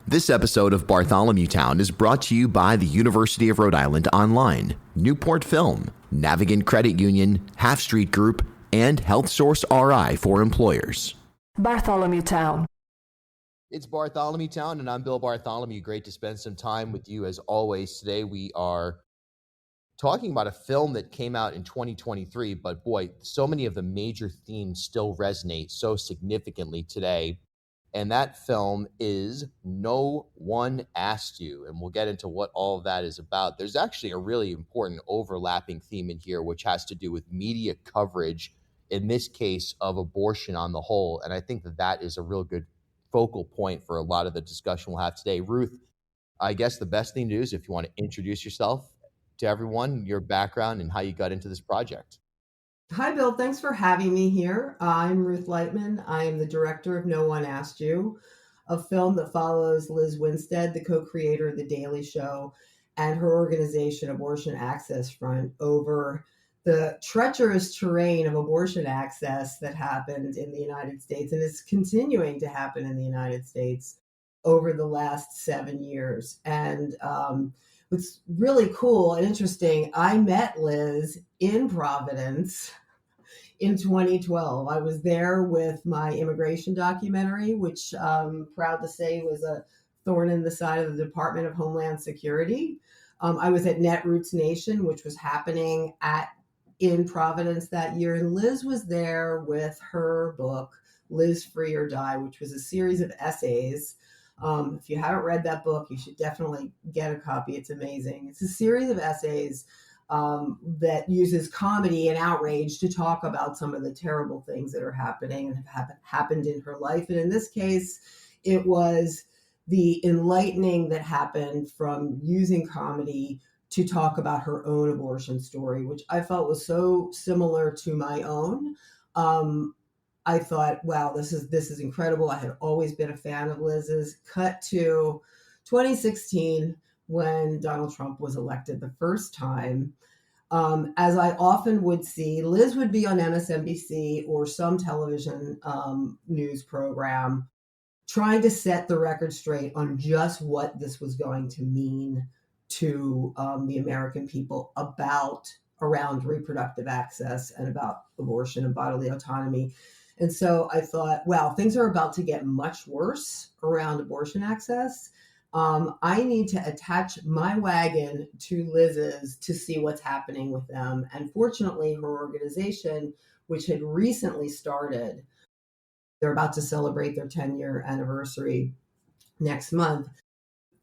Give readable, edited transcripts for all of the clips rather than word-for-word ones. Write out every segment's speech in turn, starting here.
This episode of Bartholomew Town is brought to you by the University of Rhode Island Online, Newport Film, Navigant Credit Union, Half Street Group, and Health Source RI for employers. Bartholomew Town. It's Bartholomew Town, and I'm Bill Bartholomew. Great to spend some time with you as always. Today we are talking about a film that came out in 2023, but boy, so many of the major themes still resonate so significantly today. And that film is No One Asked You. And we'll get into what all of that is about. There's actually a really important overlapping theme in here, which has to do with media coverage, in this case, of abortion on the whole. And I think that that is a real good focal point for a lot of the discussion we'll have today. Ruth, I guess the best thing to do is if you want to introduce yourself to everyone, your background, and how you got into this project. Hi, Bill. Thanks for having me here. I'm Ruth Leitman. I am the director of No One Asked You, a film that follows Lizz Winstead, the co-creator of The Daily Show, and her organization, Abortion Access Front, over the treacherous terrain of abortion access that happened in the United States and is continuing to happen in the United States over the last 7 years. And what's really cool and interesting, I met Lizz in Providence in 2012. I was there with my immigration documentary, which I'm proud to say was a thorn in the side of the Department of Homeland Security. I was at Netroots Nation, which was happening in Providence that year. And Lizz was there with her book, Liz Free or Die, which was a series of essays. If you haven't read that book, you should definitely get a copy. It's amazing. It's a series of essays that uses comedy and outrage to talk about some of the terrible things that are happening and have happened in her life. And in this case, it was the enlightening that happened from using comedy to talk about her own abortion story, which I felt was so similar to my own. I thought, wow, this is incredible. I had always been a fan of Lizz's. Cut to 2016, when Donald Trump was elected the first time. As I often would see, Lizz would be on MSNBC or some television news program trying to set the record straight on just what this was going to mean to the American people around reproductive access and about abortion and bodily autonomy. And so I thought, wow, things are about to get much worse around abortion access. I need to attach my wagon to Lizz's to see what's happening with them. And fortunately, her organization, which had recently started, they're about to celebrate their 10-year anniversary next month.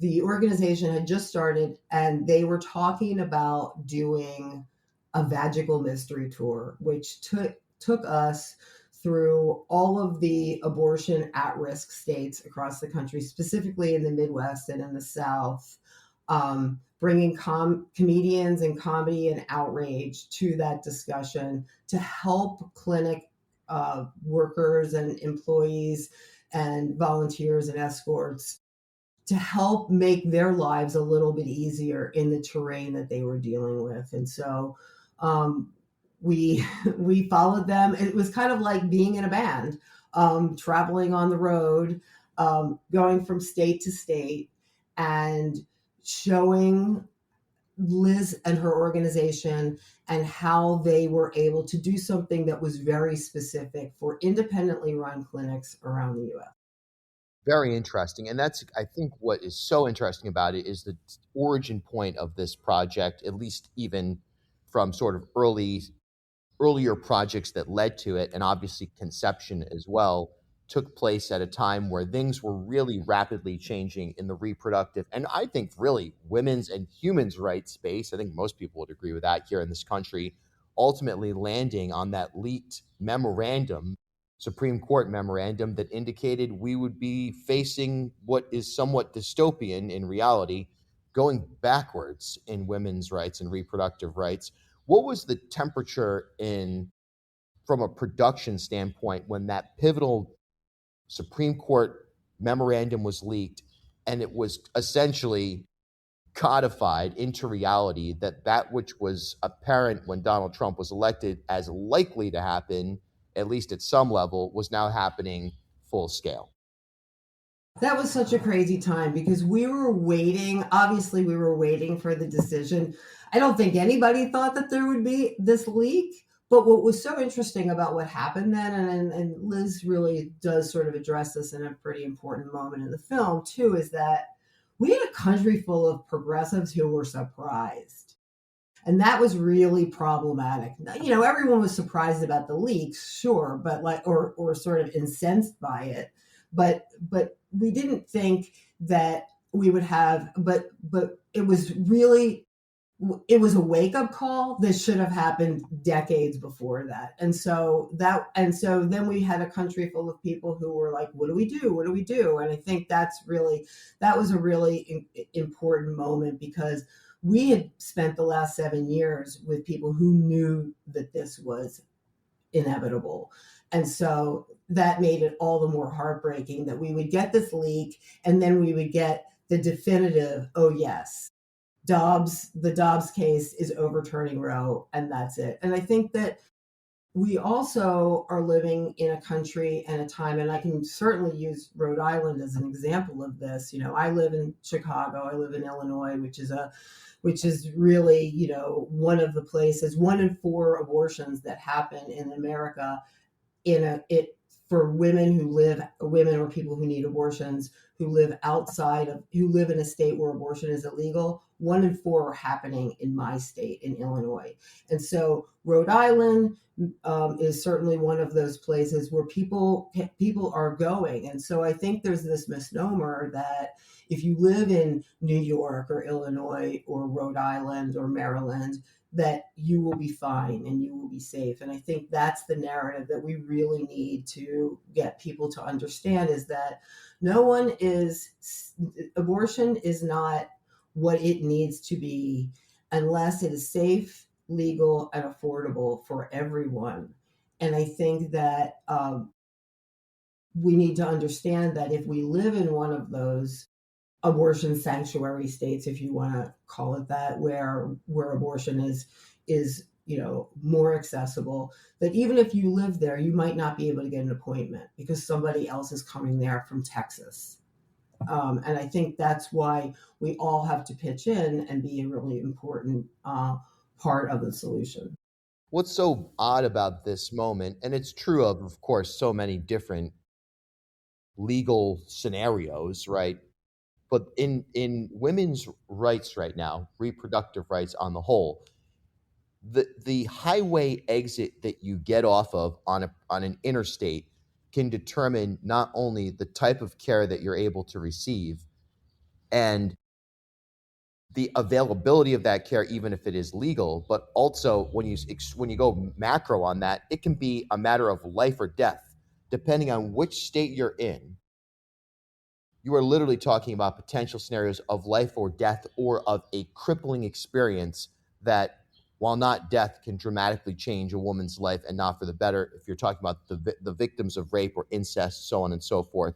The organization had just started and they were talking about doing a vaginal mystery tour, which took us through all of the abortion at-risk states across the country, specifically in the Midwest and in the South, bringing comedians and comedy and outrage to that discussion to help clinic workers and employees and volunteers and escorts to help make their lives a little bit easier in the terrain that they were dealing with. And so we followed them. It was kind of like being in a band, traveling on the road, going from state to state and showing Lizz and her organization and how they were able to do something that was very specific for independently run clinics around the U.S. Very interesting. And that's, I think, what is so interesting about it is the origin point of this project, at least even from sort of earlier projects that led to it, and obviously conception as well, took place at a time where things were really rapidly changing in the reproductive and I think really women's and humans' rights space. I think most people would agree with that here in this country, ultimately landing on that leaked memorandum, Supreme Court memorandum, that indicated we would be facing what is somewhat dystopian in reality, going backwards in women's rights and reproductive rights. What was the temperature from a production standpoint when that pivotal Supreme Court memorandum was leaked and it was essentially codified into reality that which was apparent when Donald Trump was elected as likely to happen, at least at some level, was now happening full scale? That was such a crazy time because we were waiting. Obviously, we were waiting for the decision. I don't think anybody thought that there would be this leak. But what was so interesting about what happened then, and Liz really does sort of address this in a pretty important moment in the film, too, is that we had a country full of progressives who were surprised. And that was really problematic. You know, everyone was surprised about the leaks, sure, but like, or sort of incensed by it. But we didn't think that we would have, but it was really, it was a wake up call that should have happened decades before that. And so then we had a country full of people who were like, what do we do? What do we do? And I think that was a really important moment because we had spent the last 7 years with people who knew that this was inevitable. And so that made it all the more heartbreaking that we would get this leak and then we would get the definitive, oh, yes, the Dobbs case is overturning Roe, and that's it. And I think that we also are living in a country and a time, and I can certainly use Rhode Island as an example of this. You know, I live in Chicago, I live in Illinois, which is really, you know, one of the places, 1 in 4 abortions that happen in America for women or people who need abortions who live who live in a state where abortion is illegal. 1 in 4 are happening in my state, in Illinois. And so Rhode Island is certainly one of those places where people are going. And so I think there's this misnomer that if you live in New York or Illinois or Rhode Island or Maryland, that you will be fine and you will be safe. And I think that's the narrative that we really need to get people to understand, is that abortion is not what it needs to be unless it is safe, legal, and affordable for everyone. And I think that we need to understand that if we live in one of those abortion sanctuary states, if you want to call it that, where abortion is you know, more accessible, that even if you live there, you might not be able to get an appointment because somebody else is coming there from Texas. And I think that's why we all have to pitch in and be a really important part of the solution. What's so odd about this moment, and it's true of course, so many different legal scenarios, right? But in women's rights right now, reproductive rights on the whole, the highway exit that you get off of on an interstate can determine not only the type of care that you're able to receive and the availability of that care, even if it is legal, but also when you go macro on that, it can be a matter of life or death, depending on which state you're in. You are literally talking about potential scenarios of life or death, or of a crippling experience that, while not death, can dramatically change a woman's life, and not for the better if you're talking about the victims of rape or incest, so on and so forth.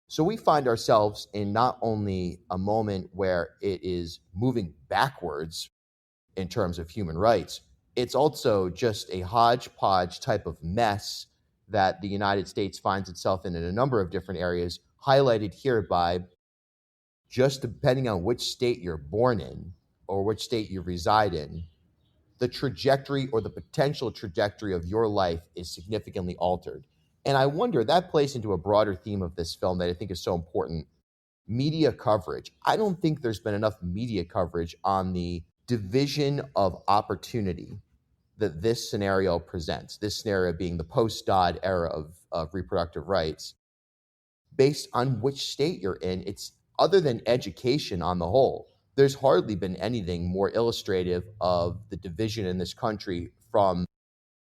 So we find ourselves in not only a moment where it is moving backwards in terms of human rights, it's also just a hodgepodge type of mess that the United States finds itself in a number of different areas, highlighted here by, just depending on which state you're born in or which state you reside in, the trajectory or the potential trajectory of your life is significantly altered. And I wonder, that plays into a broader theme of this film that I think is so important: media coverage. I don't think there's been enough media coverage on the division of opportunity that this scenario presents, this scenario being the post-Dodd era of reproductive rights, based on which state you're in. It's, other than education on the whole, there's hardly been anything more illustrative of the division in this country from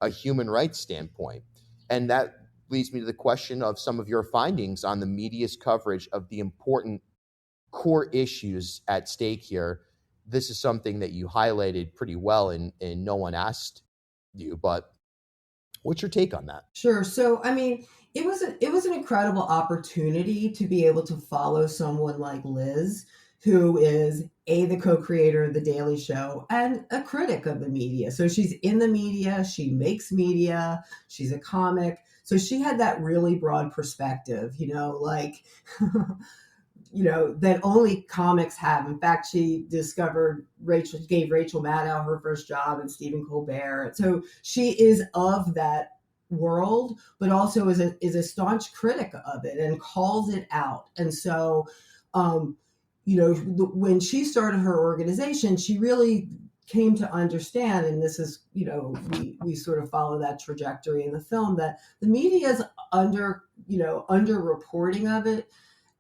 a human rights standpoint. And that leads me to the question of some of your findings on the media's coverage of the important core issues at stake here. This is something that you highlighted pretty well in No One Asked You, but what's your take on that? Sure. So, I mean, it was an incredible opportunity to be able to follow someone like Liz, who is the co-creator of The Daily Show and a critic of the media. So she's in the media, she makes media, she's a comic. So she had that really broad perspective, like, that only comics have. In fact, she gave Rachel Maddow her first job and Stephen Colbert. So she is of that world, but also is a staunch critic of it and calls it out. And so, when she started her organization, she really came to understand, and this is, we sort of follow that trajectory in the film, that the media's under reporting of it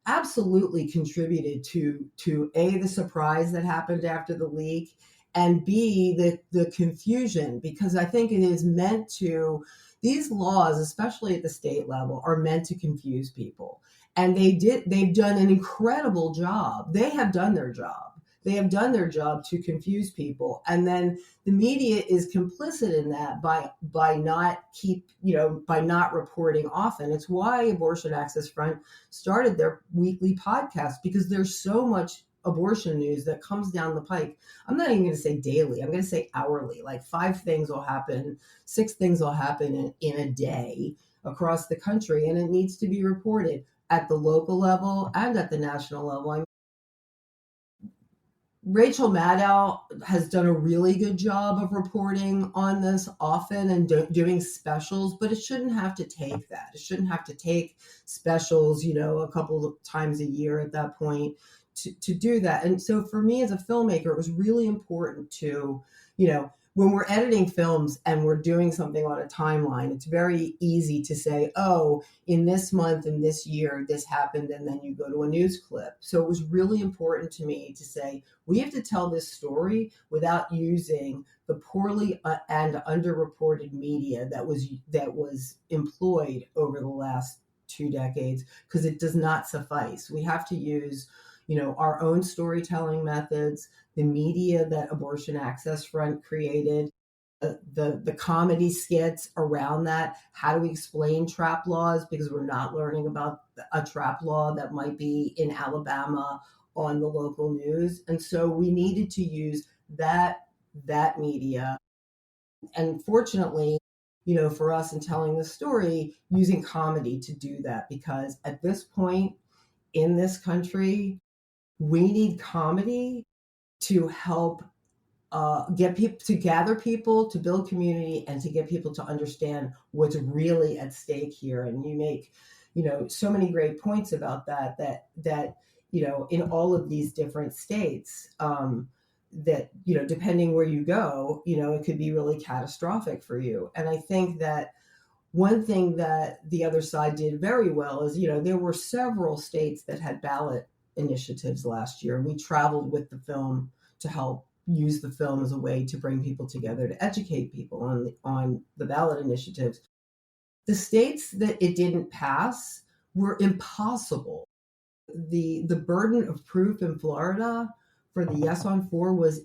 absolutely contributed to A, the surprise that happened after the leak, and B, the confusion, because I think it is meant to, these laws, especially at the state level, are meant to confuse people. And they've done an incredible job. They have done their job. They have done their job to confuse people. And then the media is complicit in that by not reporting often. It's why Abortion Access Front started their weekly podcast, because there's so much abortion news that comes down the pike. I'm not even going to say daily. I'm going to say hourly. Like 6 things will happen in a day across the country, and it needs to be reported at the local level and at the national level. Rachel Maddow has done a really good job of reporting on this often and doing specials, but it shouldn't have to take that. It shouldn't have to take specials, a couple of times a year at that point to do that. And so for me as a filmmaker, it was really important to, when we're editing films and we're doing something on a timeline, it's very easy to say, oh, in this month, in this year, this happened, and then you go to a news clip. So it was really important to me to say, we have to tell this story without using the poorly and underreported media that was employed over the last 2 decades, because it does not suffice. We have to use, our own storytelling methods, the media that Abortion Access Front created, the comedy skits around that. How do we explain trap laws? Because we're not learning about a trap law that might be in Alabama on the local news. And so we needed to use that media. And fortunately, for us in telling the story, using comedy to do that, because at this point in this country, we need comedy to help get people, to gather people, to build community, and to get people to understand what's really at stake here. And you make, so many great points about that in all of these different states, that, depending where you go, it could be really catastrophic for you. And I think that one thing that the other side did very well is, there were several states that had ballot initiatives last year. We traveled with the film to help use the film as a way to bring people together, to educate people on the ballot initiatives. The states that it didn't pass were impossible. The burden of proof in Florida for the Yes on 4 was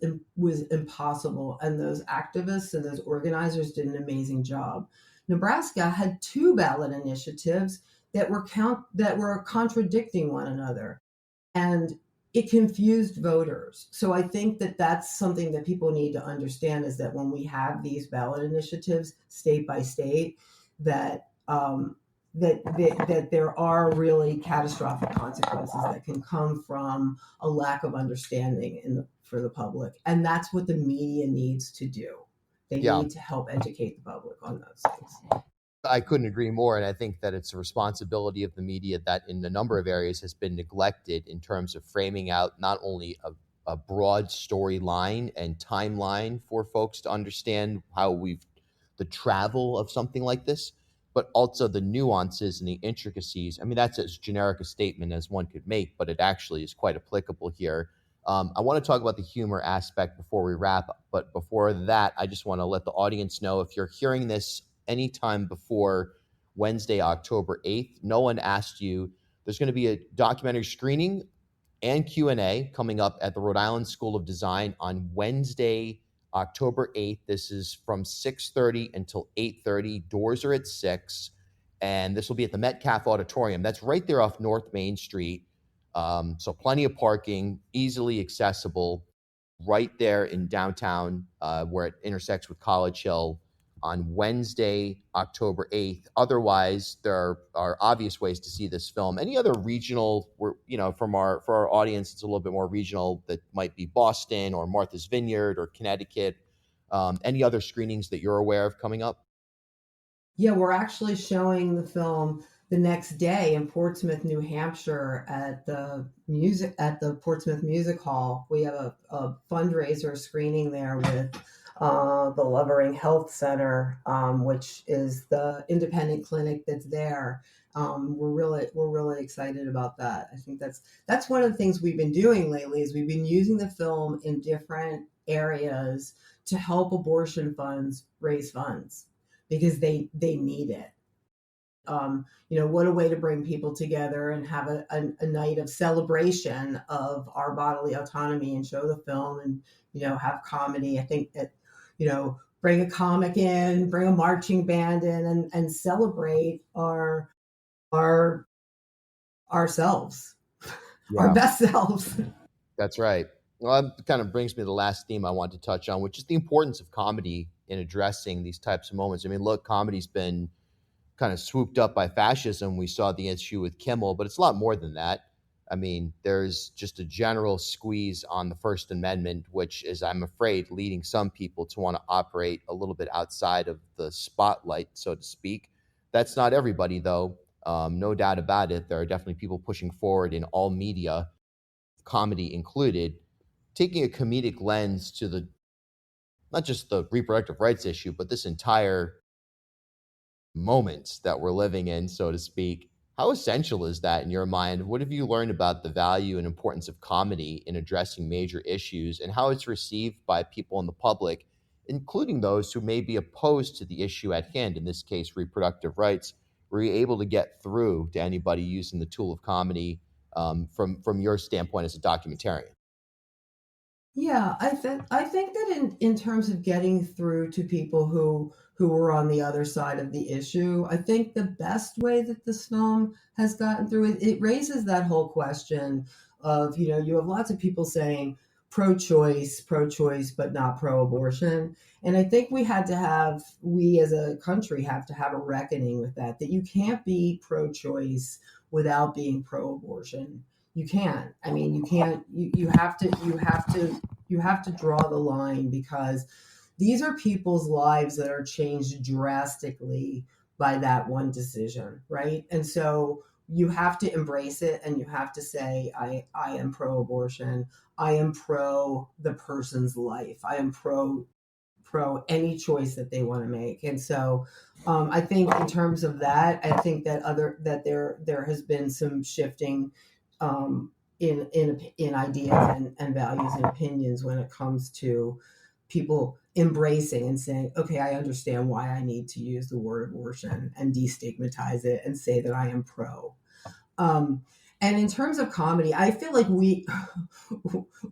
impossible, and those activists and those organizers did an amazing job. Nebraska had 2 ballot initiatives that were contradicting one another, and it confused voters. So I think that that's something that people need to understand, is that when we have these ballot initiatives state by state, that there are really catastrophic consequences that can come from a lack of understanding for the public. And that's what the media needs to do. They need to help educate the public on those things. I couldn't agree more. And I think that it's a responsibility of the media that in a number of areas has been neglected in terms of framing out not only a broad storyline and timeline for folks to understand the travel of something like this, but also the nuances and the intricacies. I mean, that's as generic a statement as one could make, but it actually is quite applicable here. I want to talk about the humor aspect before we wrap, but before that, I just want to let the audience know, if you're hearing this anytime before Wednesday, October 8th, No One Asked You, there's going to be a documentary screening and Q&A coming up at the Rhode Island School of Design on Wednesday, October 8th. This is from 6:30 until 8:30. Doors are at 6, and this will be at the Metcalf Auditorium. That's right there off North Main Street. So plenty of parking, easily accessible, right there in downtown, where it intersects with College Hill. on Wednesday, October 8th. Otherwise, there are obvious ways to see this film. Any other regional, for our audience, it's a little bit more regional, that might be Boston or Martha's Vineyard or Connecticut. Any other screenings that you're aware of coming up? Yeah, we're actually showing the film the next day in Portsmouth, New Hampshire at the Portsmouth Music Hall. We have a fundraiser screening there with the Lovering Health Center, which is the independent clinic that's there. We're really excited about that. I think that's one of the things we've been doing lately is we've been using the film in different areas to help abortion funds raise funds because they need it. What a way to bring people together and have a night of celebration of our bodily autonomy and show the film and, have comedy. I think that, bring a comic in, bring a marching band in and celebrate our ourselves, our best selves. That's right. Well, that kind of brings me to the last theme I want to touch on, which is the importance of comedy in addressing these types of moments. I mean, look, comedy's been kind of swooped up by fascism. We saw the issue with Kimmel, but it's a lot more than that. I mean, there's just a general squeeze on the First Amendment, which is, I'm afraid, leading some people to want to operate a little bit outside of the spotlight, so to speak. That's not everybody, though. No doubt about it. There are definitely people pushing forward in all media, comedy included, taking a comedic lens to not just the reproductive rights issue, but this entire moment that we're living in, so to speak. How essential is that in your mind? What have you learned about the value and importance of comedy in addressing major issues and how it's received by people in the public, including those who may be opposed to the issue at hand, in this case, reproductive rights? Were you able to get through to anybody using the tool of comedy from your standpoint as a documentarian? Yeah, I think that in terms of getting through to people who were on the other side of the issue, I think the best way that this film has gotten through it raises that whole question of, you have lots of people saying pro-choice, but not pro-abortion. And I think we as a country have to have a reckoning with that you can't be pro-choice without being pro-abortion. You can't. I mean, you can't. You have to draw the line because these are people's lives that are changed drastically by that one decision, right? And so you have to embrace it and you have to say, I am pro-abortion. I am pro the person's life. I am pro any choice that they want to make. And so I think in terms of that, I think that there has been some shifting in ideas and values and opinions when it comes to people embracing and saying, okay, I understand why I need to use the word abortion and destigmatize it and say that I am pro. Um, and in terms of comedy, I feel like we,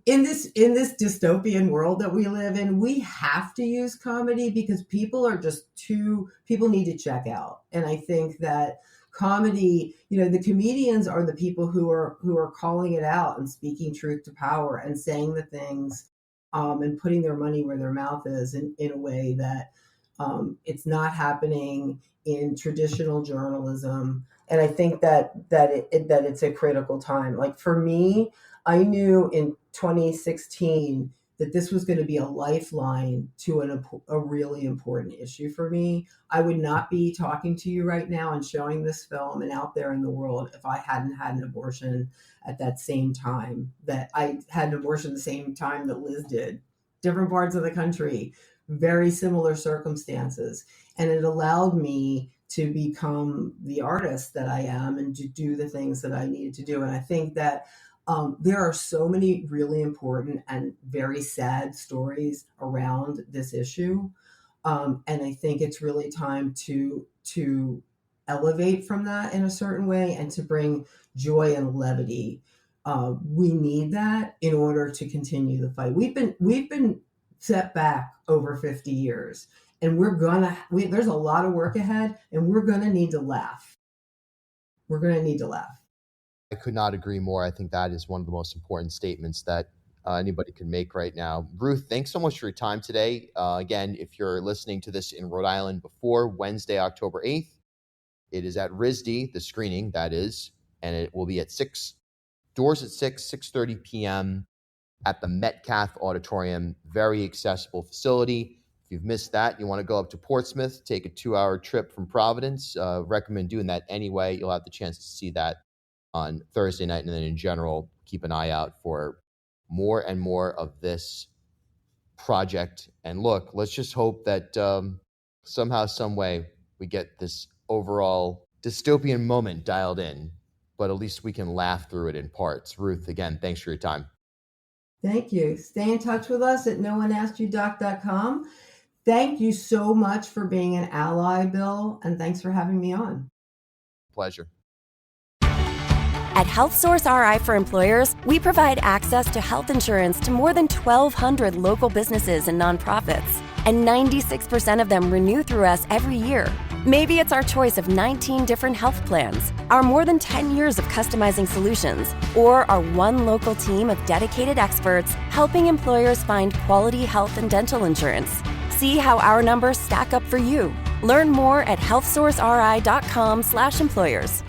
in this dystopian world that we live in, we have to use comedy because people need to check out. And I think that comedy, the comedians are the people who are calling it out and speaking truth to power and saying the things, and putting their money where their mouth is in a way that it's not happening in traditional journalism. And I think that it's a critical time. Like for me, I knew in 2016 that this was going to be a lifeline to a really important issue for me. I would not be talking to you right now and showing this film and out there in the world if I hadn't had an abortion at that same time. That I had an abortion the same time that Liz did. Different parts of the country, very similar circumstances. And it allowed me to become the artist that I am and to do the things that I needed to do. And I think that there are so many really important and very sad stories around this issue. And I think it's really time to elevate from that in a certain way and to bring joy and levity. We need that in order to continue the fight. We've been set back over 50 years and there's a lot of work ahead and we're going to need to laugh. We're going to need to laugh. I could not agree more. I think that is one of the most important statements that anybody can make right now. Ruth, thanks so much for your time today. Again, if you're listening to this in Rhode Island before Wednesday, October 8th, it is at RISD, the screening, that is, and it will be at 6, doors at 6:30 p.m. at the Metcalf Auditorium. Very accessible facility. If you've missed that, you want to go up to Portsmouth, take a 2-hour trip from Providence, recommend doing that anyway. You'll have the chance to see that on Thursday night. And then in general, keep an eye out for more and more of this project. And look, let's just hope that somehow, some way, we get this overall dystopian moment dialed in, but at least we can laugh through it in parts. Ruth, again, thanks for your time. Thank you. Stay in touch with us at noneaskegyoudoc.com. Thank you so much for being an ally, Bill, and thanks for having me on. Pleasure. At HealthSource RI for Employers, we provide access to health insurance to more than 1,200 local businesses and nonprofits, and 96% of them renew through us every year. Maybe it's our choice of 19 different health plans, our more than 10 years of customizing solutions, or our one local team of dedicated experts helping employers find quality health and dental insurance. See how our numbers stack up for you. Learn more at healthsourceri.com/employers.